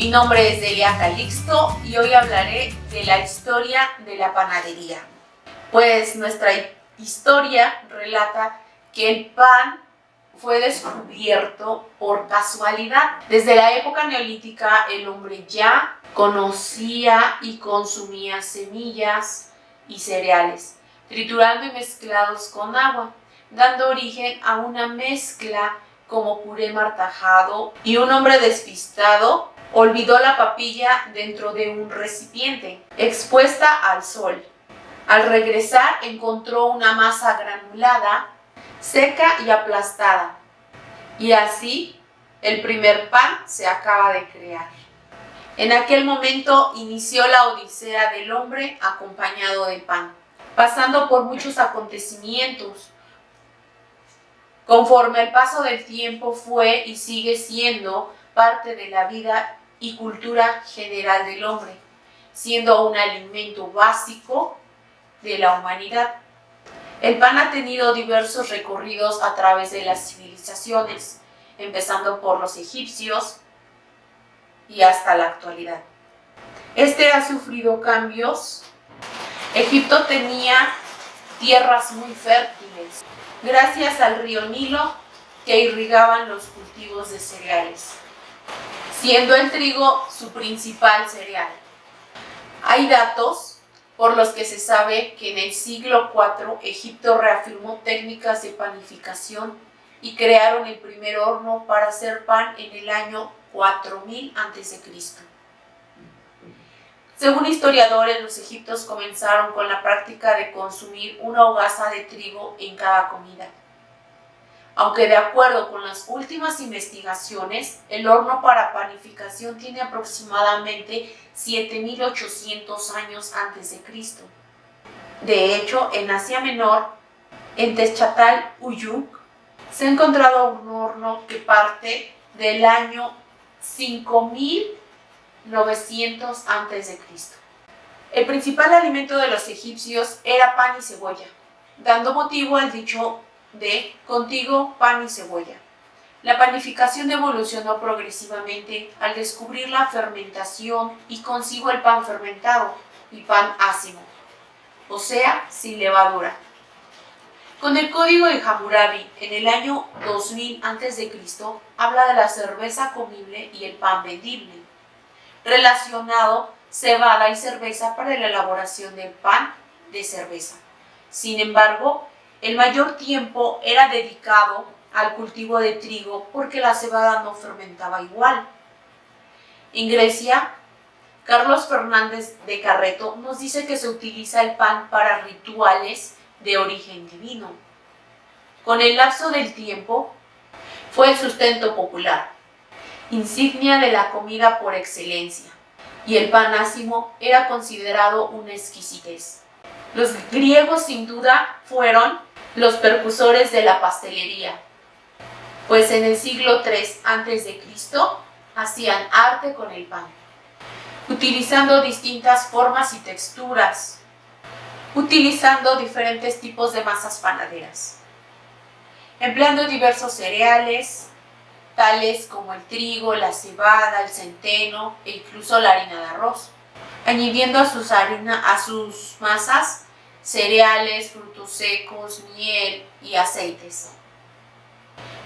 Mi nombre es Delia Calixto y hoy hablaré de la historia de la panadería. Pues nuestra historia relata que el pan fue descubierto por casualidad. Desde la época neolítica el hombre ya conocía y consumía semillas y cereales, triturando y mezclados con agua, dando origen a una mezcla como puré martajado, y un hombre despistado olvidó la papilla dentro de un recipiente, expuesta al sol. Al regresar encontró una masa granulada, seca y aplastada, y así el primer pan se acaba de crear. En aquel momento inició la odisea del hombre acompañado del pan, pasando por muchos acontecimientos. Conforme el paso del tiempo fue y sigue siendo parte de la vida y cultura general del hombre, siendo un alimento básico de la humanidad. El pan ha tenido diversos recorridos a través de las civilizaciones, empezando por los egipcios y hasta la actualidad. Este ha sufrido cambios. Egipto tenía tierras muy fértiles, gracias al río Nilo que irrigaban los cultivos de cereales, siendo el trigo su principal cereal. Hay datos por los que se sabe que en el siglo IV Egipto reafirmó técnicas de panificación y crearon el primer horno para hacer pan en el año 4000 a.C. Según historiadores, los egipcios comenzaron con la práctica de consumir una hogaza de trigo en cada comida. Aunque de acuerdo con las últimas investigaciones, el horno para panificación tiene aproximadamente 7800 años antes de Cristo. De hecho, en Asia Menor, en Textatal-Uyuk, se ha encontrado un horno que parte del año 5900 a.C. El principal alimento de los egipcios era pan y cebolla, dando motivo al dicho de contigo pan y cebolla. La panificación evolucionó progresivamente al descubrir la fermentación y consigo el pan fermentado y pan ácido, o sea, sin levadura. Con el Código de Hammurabi, en el año 2000 a.C., habla de la cerveza comible y el pan vendible, relacionado cebada y cerveza para la elaboración del pan de cerveza. Sin embargo, el mayor tiempo era dedicado al cultivo de trigo porque la cebada no fermentaba igual. En Grecia, Carlos Fernández de Carreto nos dice que se utiliza el pan para rituales de origen divino. Con el lapso del tiempo, fue el sustento popular, insignia de la comida por excelencia, y el pan ácimo era considerado una exquisitez. Los griegos sin duda fueron los precursores de la pastelería, pues en el siglo III a.C. hacían arte con el pan, utilizando distintas formas y texturas, utilizando diferentes tipos de masas panaderas, empleando diversos cereales, tales como el trigo, la cebada, el centeno e incluso la harina de arroz, añadiendo a sus masas cereales, frutos secos, miel y aceites.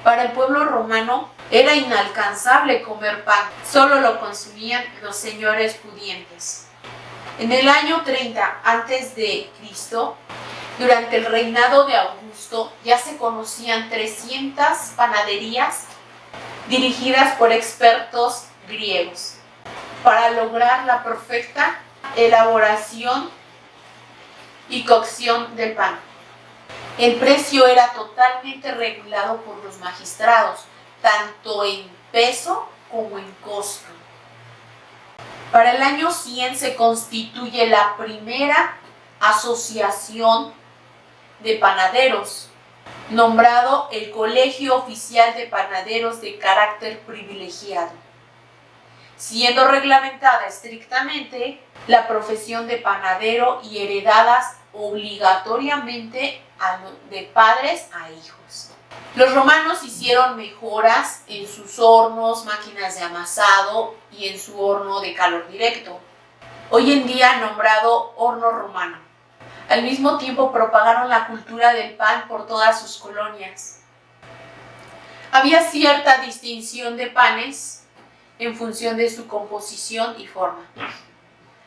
Para el pueblo romano era inalcanzable comer pan, solo lo consumían los señores pudientes. En el año 30 a.C., durante el reinado de Augusto, ya se conocían 300 panaderías dirigidas por expertos griegos para lograr la perfecta elaboración y cocción del pan. El precio era totalmente regulado por los magistrados, tanto en peso como en costo. Para el año 100 se constituye la primera asociación de panaderos, nombrado el Colegio Oficial de Panaderos de Carácter Privilegiado, siendo reglamentada estrictamente la profesión de panadero y heredadas obligatoriamente de padres a hijos. Los romanos hicieron mejoras en sus hornos, máquinas de amasado y en su horno de calor directo, hoy en día nombrado horno romano. Al mismo tiempo propagaron la cultura del pan por todas sus colonias. Había cierta distinción de panes en función de su composición y forma.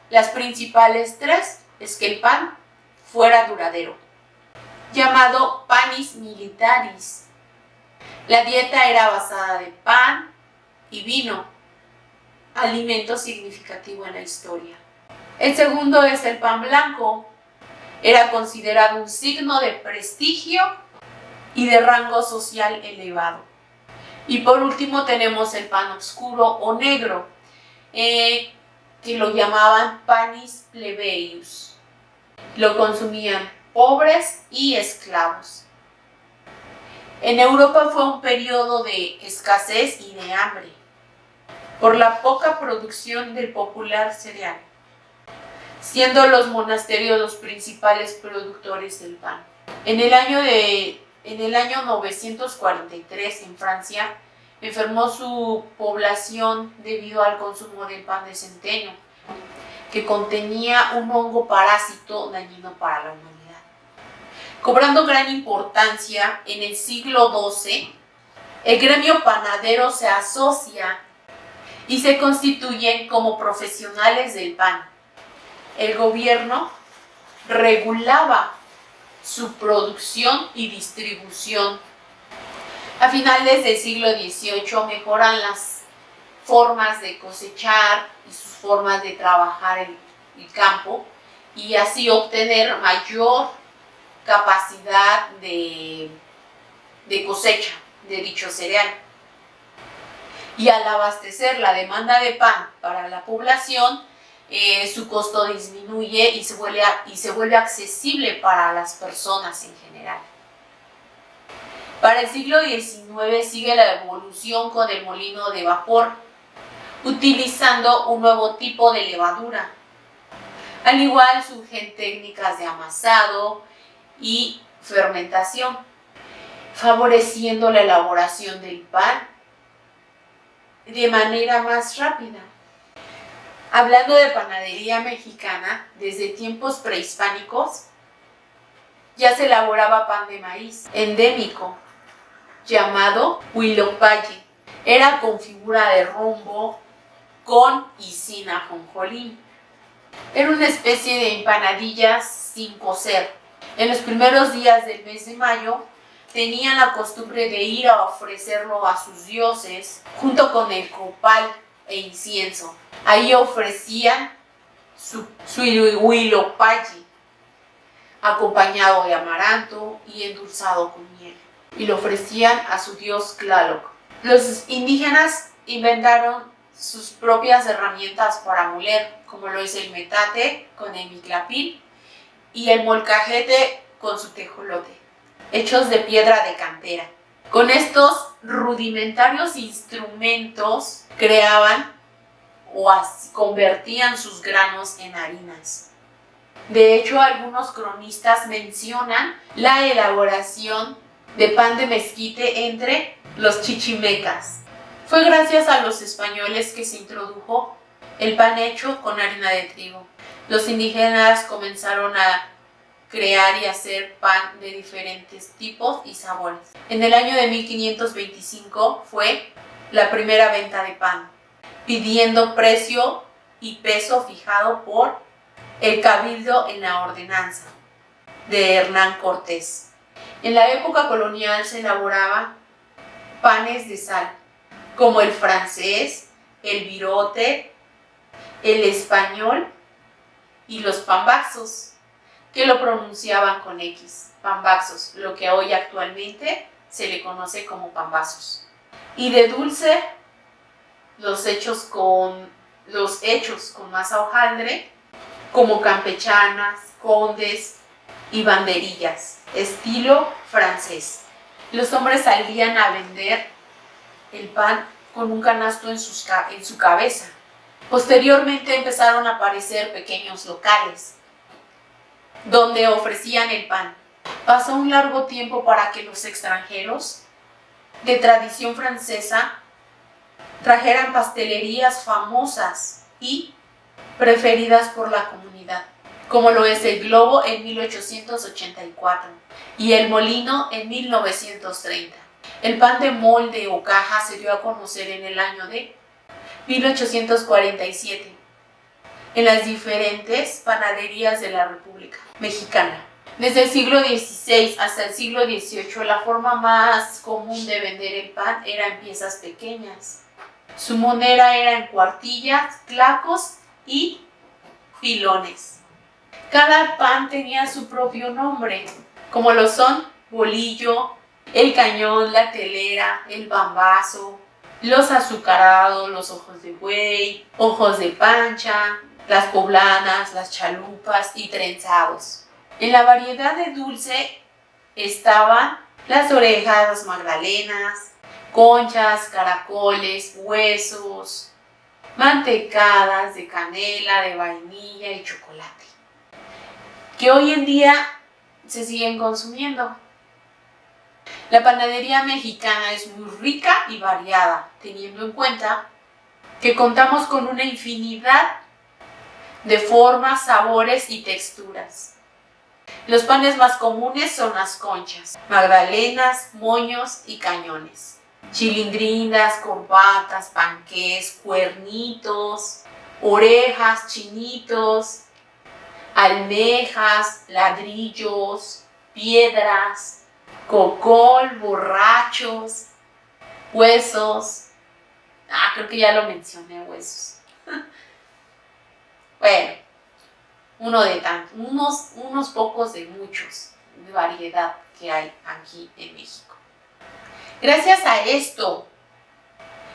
Las principales tres es que el pan fuera duradero, llamado panis militaris. La dieta era basada de pan y vino, alimento significativo en la historia. El segundo es el pan blanco. Era considerado un signo de prestigio y de rango social elevado. Y por último tenemos el pan oscuro o negro, que lo llamaban panis plebeius. Lo consumían pobres y esclavos. En Europa fue un periodo de escasez y de hambre, por la poca producción del popular cereal, siendo los monasterios los principales productores del pan. En el año 943 en Francia enfermó su población debido al consumo del pan de centeno, que contenía un hongo parásito dañino para la humanidad. Cobrando gran importancia en el siglo XII, el gremio panadero se asocia y se constituyen como profesionales del pan. El gobierno regulaba su producción y distribución. A finales del siglo XVIII mejoran las formas de cosechar y sus formas de trabajar el campo y así obtener mayor capacidad de cosecha de dicho cereal. Y al abastecer la demanda de pan para la población, su costo disminuye y se vuelve accesible para las personas en general. Para el siglo XIX sigue la evolución con el molino de vapor, utilizando un nuevo tipo de levadura. Al igual surgen técnicas de amasado y fermentación, favoreciendo la elaboración del pan de manera más rápida. Hablando de panadería mexicana, desde tiempos prehispánicos ya se elaboraba pan de maíz endémico llamado huilopalle. Era con figura de rombo, con y sin ajonjolí. Era una especie de empanadillas sin cocer. En los primeros días del mes de mayo tenían la costumbre de ir a ofrecerlo a sus dioses junto con el copal e incienso. Ahí ofrecían su huilopalle, acompañado de amaranto y endulzado con miel, y lo ofrecían a su dios Tlaloc. Los indígenas inventaron sus propias herramientas para moler, como lo es el metate con el miclapil y el molcajete con su tejolote, hechos de piedra de cantera. Con estos rudimentarios instrumentos creaban o convertían sus granos en harinas. De hecho, algunos cronistas mencionan la elaboración de pan de mezquite entre los chichimecas. Fue gracias a los españoles que se introdujo el pan hecho con harina de trigo. Los indígenas comenzaron a crear y hacer pan de diferentes tipos y sabores. En el año de 1525 fue la primera venta de pan, pidiendo precio y peso fijado por el cabildo en la ordenanza de Hernán Cortés. En la época colonial se elaboraban panes de sal, como el francés, el virote, el español y los pambazos, que lo pronunciaban con X, pambazos, lo que hoy actualmente se le conoce como pambazos. Y de dulce, los hechos con masa hojaldre, como campechanas, condes y banderillas, estilo francés. Los hombres salían a vender el pan con un canasto en su cabeza. Posteriormente empezaron a aparecer pequeños locales donde ofrecían el pan Pasó un largo tiempo para que los extranjeros de tradición francesa trajeran pastelerías famosas y preferidas por la comunidad, como lo es el Globo en 1884 y el Molino en 1930. El pan de molde o caja se dio a conocer en el año de 1847 en las diferentes panaderías de la República Mexicana. Desde el siglo XVI hasta el siglo XVIII, la forma más común de vender el pan era en piezas pequeñas. Su moneda era en cuartillas, clacos y pilones. Cada pan tenía su propio nombre, como lo son bolillo, el cañón, la telera, el bambazo, los azucarados, los ojos de buey, ojos de pancha, las poblanas, las chalupas y trenzados. En la variedad de dulce estaban las orejas magdalenas, conchas, caracoles, huesos, mantecadas de canela, de vainilla y chocolate, que hoy en día se siguen consumiendo. La panadería mexicana es muy rica y variada, teniendo en cuenta que contamos con una infinidad de formas, sabores y texturas. Los panes más comunes son las conchas, magdalenas, moños y cañones. Chilindrinas, corbatas, panqués, cuernitos, orejas, chinitos, almejas, ladrillos, piedras, cocol, borrachos, huesos. Creo que ya lo mencioné, huesos. Bueno, uno de tantos, unos pocos de muchos, de variedad que hay aquí en México. Gracias a esto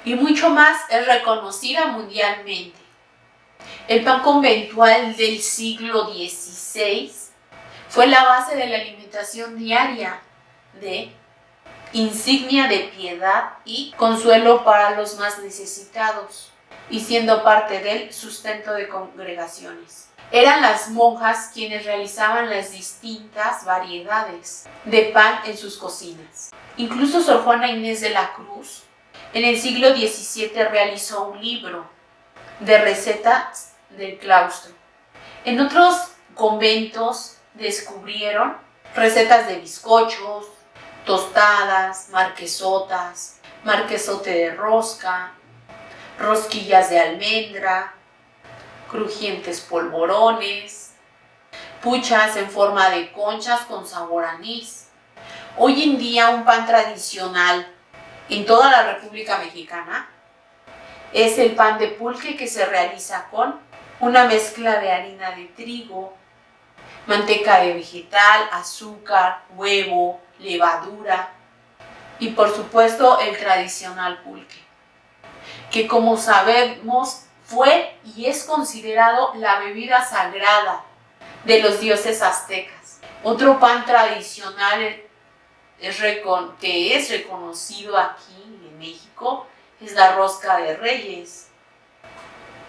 y mucho más es reconocida mundialmente. El pan conventual del siglo XVI fue la base de la alimentación diaria, de insignia de piedad y consuelo para los más necesitados, y siendo parte del sustento de congregaciones. Eran las monjas quienes realizaban las distintas variedades de pan en sus cocinas. Incluso Sor Juana Inés de la Cruz, en el siglo XVII, realizó un libro de recetas del claustro. En otros conventos descubrieron recetas de bizcochos, tostadas, marquesotas, marquesote de rosca, rosquillas de almendra, crujientes polvorones, puchas en forma de conchas con sabor a anís. Hoy en día un pan tradicional en toda la República Mexicana es el pan de pulque, que se realiza con una mezcla de harina de trigo, manteca de vegetal, azúcar, huevo, levadura y por supuesto el tradicional pulque, que como sabemos fue y es considerado la bebida sagrada de los dioses aztecas. Otro pan tradicional que es reconocido aquí en México es la rosca de Reyes,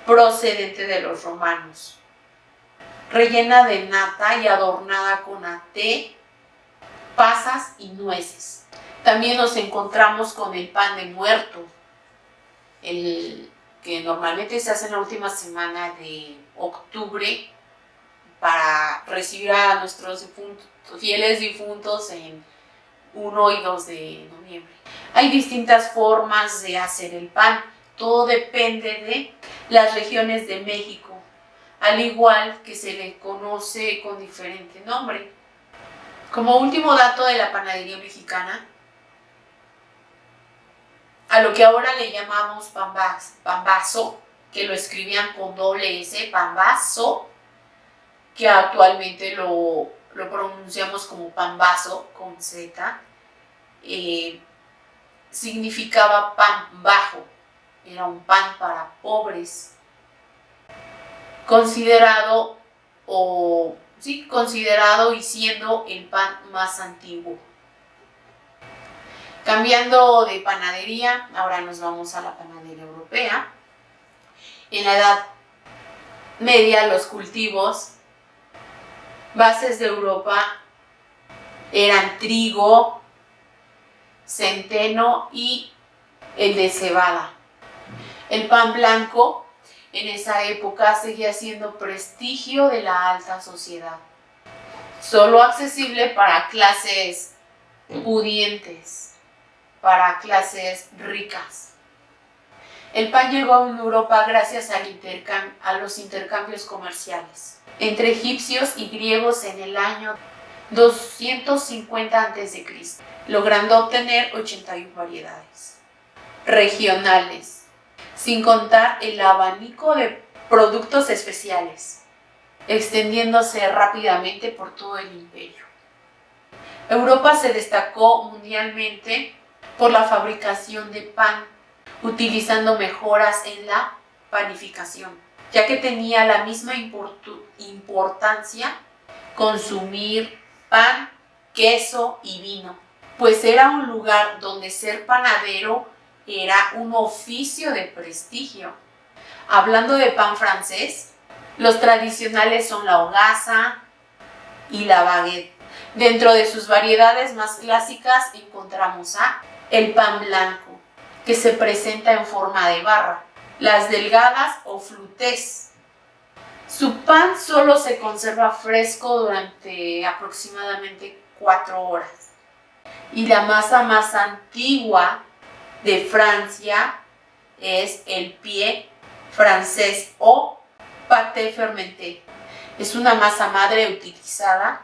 procedente de los romanos, rellena de nata y adornada con até, pasas y nueces. También nos encontramos con el pan de muerto, el que normalmente se hace en la última semana de octubre para recibir a nuestros fieles difuntos en 1 y 2 de noviembre. Hay distintas formas de hacer el pan, todo depende de las regiones de México, al igual que se le conoce con diferente nombre. Como último dato de la panadería mexicana, a lo que ahora le llamamos pambazo, que lo escribían con doble S, pambazo, que actualmente lo pronunciamos como pambazo con Z, significaba pan bajo, era un pan para pobres, considerado y siendo el pan más antiguo. Cambiando de panadería, ahora nos vamos a la panadería europea. En la Edad Media, los cultivos bases de Europa eran trigo, centeno y el de cebada. El pan blanco en esa época seguía siendo prestigio de la alta sociedad, solo accesible para clases pudientes, para clases ricas. El pan llegó a Europa gracias a los intercambios comerciales entre egipcios y griegos en el año 250 a.C., logrando obtener 81 variedades regionales, sin contar el abanico de productos especiales, extendiéndose rápidamente por todo el imperio. Europa se destacó mundialmente por la fabricación de pan, utilizando mejoras en la panificación, ya que tenía la misma importancia consumir pan, queso y vino, pues era un lugar donde ser panadero era un oficio de prestigio. Hablando de pan francés, los tradicionales son la hogaza y la baguette. Dentro de sus variedades más clásicas encontramos el pan blanco, que se presenta en forma de barra, las delgadas o flutes. Su pan solo se conserva fresco durante aproximadamente 4 horas. Y la masa más antigua de Francia es el pie francés o pâté fermenté. Es una masa madre utilizada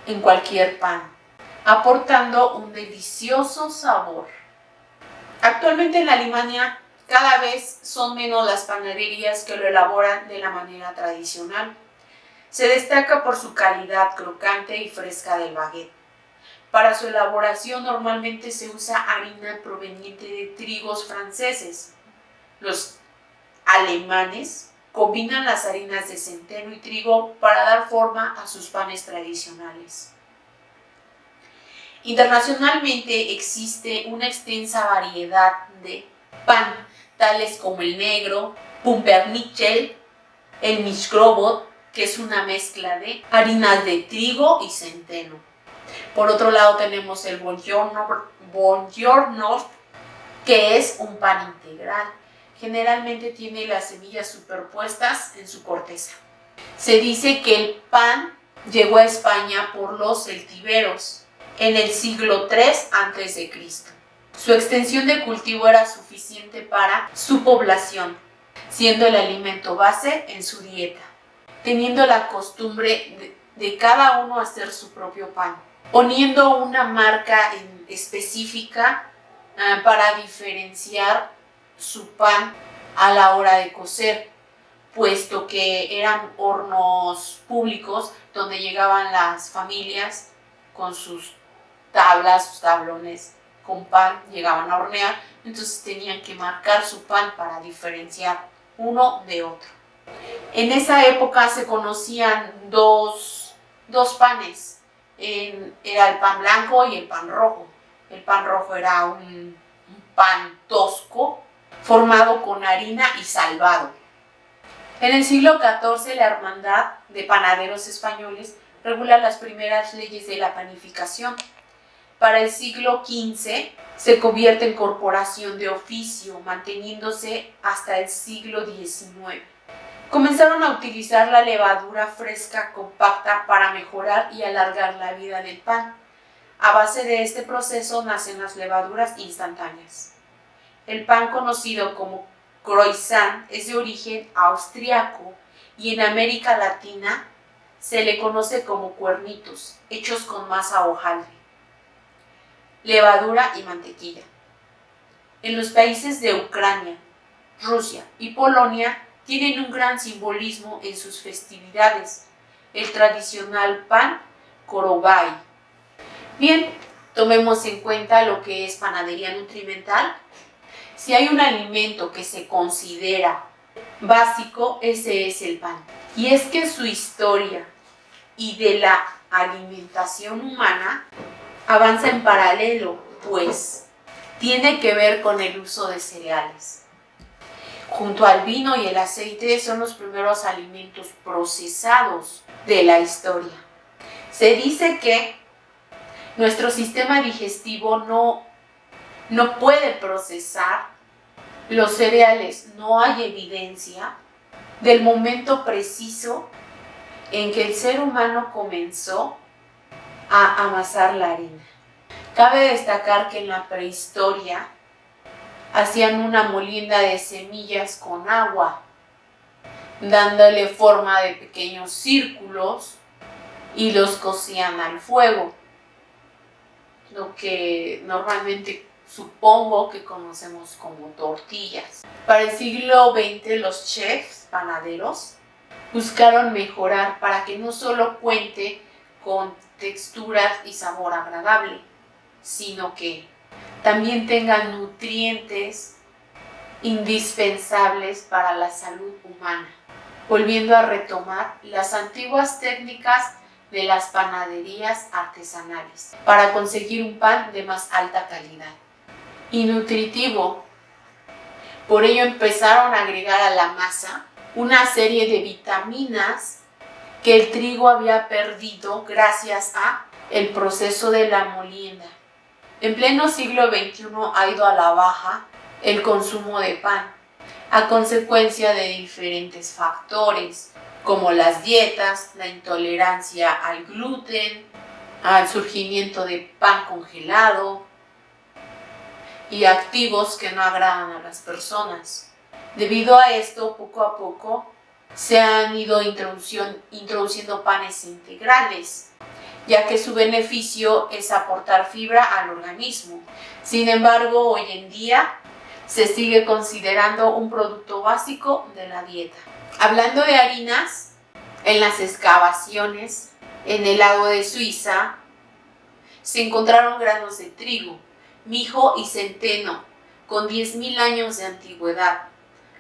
en cualquier pan, aportando un delicioso sabor. Actualmente en Alemania cada vez son menos las panaderías que lo elaboran de la manera tradicional. Se destaca por su calidad crocante y fresca del baguette. Para su elaboración normalmente se usa harina proveniente de trigos franceses. Los alemanes combinan las harinas de centeno y trigo para dar forma a sus panes tradicionales. Internacionalmente existe una extensa variedad de pan, tales como el negro, pumpernickel, el mischrobot, que es una mezcla de harinas de trigo y centeno. Por otro lado tenemos el Buongiorno, que es un pan integral. Generalmente tiene las semillas superpuestas en su corteza. Se dice que el pan llegó a España por los celtíberos en el siglo III a.C. Su extensión de cultivo era suficiente para su población, siendo el alimento base en su dieta, teniendo la costumbre de cada uno hacer su propio pan, poniendo una marca específica para diferenciar su pan a la hora de cocer, puesto que eran hornos públicos donde llegaban las familias con sus tablas, sus tablones con pan, llegaban a hornear, entonces tenían que marcar su pan para diferenciar uno de otro. En esa época se conocían dos panes, era el pan blanco y el pan rojo. El pan rojo era un pan tosco, formado con harina y salvado. En el siglo XIV, la Hermandad de Panaderos Españoles regula las primeras leyes de la panificación. Para el siglo XV se convierte en corporación de oficio, manteniéndose hasta el siglo XIX. Comenzaron a utilizar la levadura fresca compacta para mejorar y alargar la vida del pan. A base de este proceso nacen las levaduras instantáneas. El pan conocido como croissant es de origen austriaco y en América Latina se le conoce como cuernitos, hechos con masa hojaldre, levadura y mantequilla. En los países de Ucrania, Rusia y Polonia tienen un gran simbolismo en sus festividades, el tradicional pan korobay. Bien, tomemos en cuenta lo que es panadería nutrimental. Si hay un alimento que se considera básico, ese es el pan. Y es que su historia y de la alimentación humana avanza en paralelo, pues tiene que ver con el uso de cereales. Junto al vino y el aceite son los primeros alimentos procesados de la historia. Se dice que Nuestro sistema digestivo no puede procesar los cereales. No hay evidencia del momento preciso en que el ser humano comenzó a amasar la harina. Cabe destacar que en la prehistoria hacían una molienda de semillas con agua, dándole forma de pequeños círculos y los cocían al fuego, lo que normalmente supongo que conocemos como tortillas. Para el siglo XX los chefs panaderos buscaron mejorar para que no solo cuente con texturas y sabor agradable, sino que también tengan nutrientes indispensables para la salud humana, volviendo a retomar las antiguas técnicas de las panaderías artesanales para conseguir un pan de más alta calidad y nutritivo. Por ello empezaron a agregar a la masa una serie de vitaminas que el trigo había perdido gracias a el proceso de la molienda. En pleno siglo XXI ha ido a la baja el consumo de pan, a consecuencia de diferentes factores, como las dietas, la intolerancia al gluten, al surgimiento de pan congelado y activos que no agradan a las personas. Debido a esto, poco a poco se han ido introduciendo panes integrales, ya que su beneficio es aportar fibra al organismo. Sin embargo, hoy en día se sigue considerando un producto básico de la dieta. Hablando de harinas, en las excavaciones en el lago de Suiza se encontraron granos de trigo, mijo y centeno con 10.000 años de antigüedad.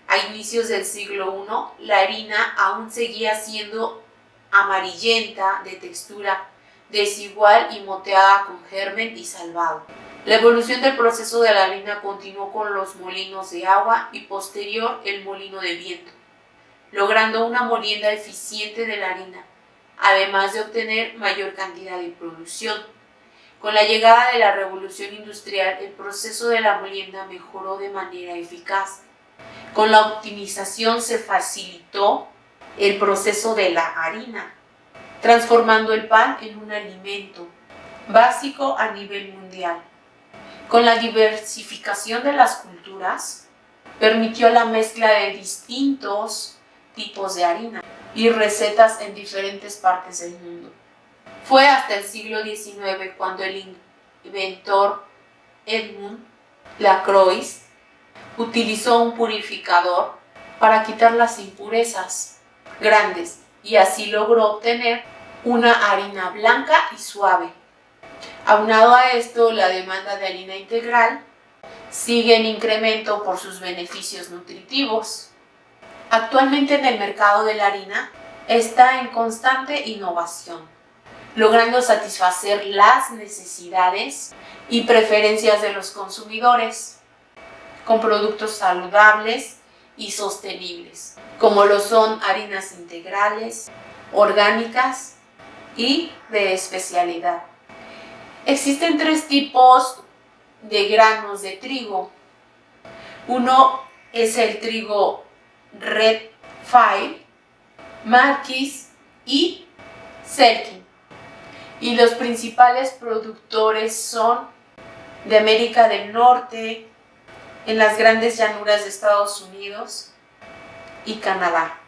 A inicios del siglo I, la harina aún seguía siendo amarillenta, de textura desigual y moteada con germen y salvado. La evolución del proceso de la harina continuó con los molinos de agua y posterior el molino de viento, logrando una molienda eficiente de la harina, además de obtener mayor cantidad de producción. Con la llegada de la revolución industrial, el proceso de la molienda mejoró de manera eficaz. Con la optimización se facilitó el proceso de la harina, transformando el pan en un alimento básico a nivel mundial. Con la diversificación de las culturas, permitió la mezcla de distintos tipos de harina y recetas en diferentes partes del mundo. Fue hasta el siglo XIX cuando el inventor Edmund Lacroix utilizó un purificador para quitar las impurezas grandes y así logró obtener una harina blanca y suave. Aunado a esto, la demanda de harina integral sigue en incremento por sus beneficios nutritivos. Actualmente en el mercado de la harina está en constante innovación, logrando satisfacer las necesidades y preferencias de los consumidores con productos saludables y sostenibles, como lo son harinas integrales, orgánicas y de especialidad. Existen 3 tipos de granos de trigo. Uno es el trigo Red File, Maquis y Selkin. Y los principales productores son de América del Norte, en las grandes llanuras de Estados Unidos y Canadá.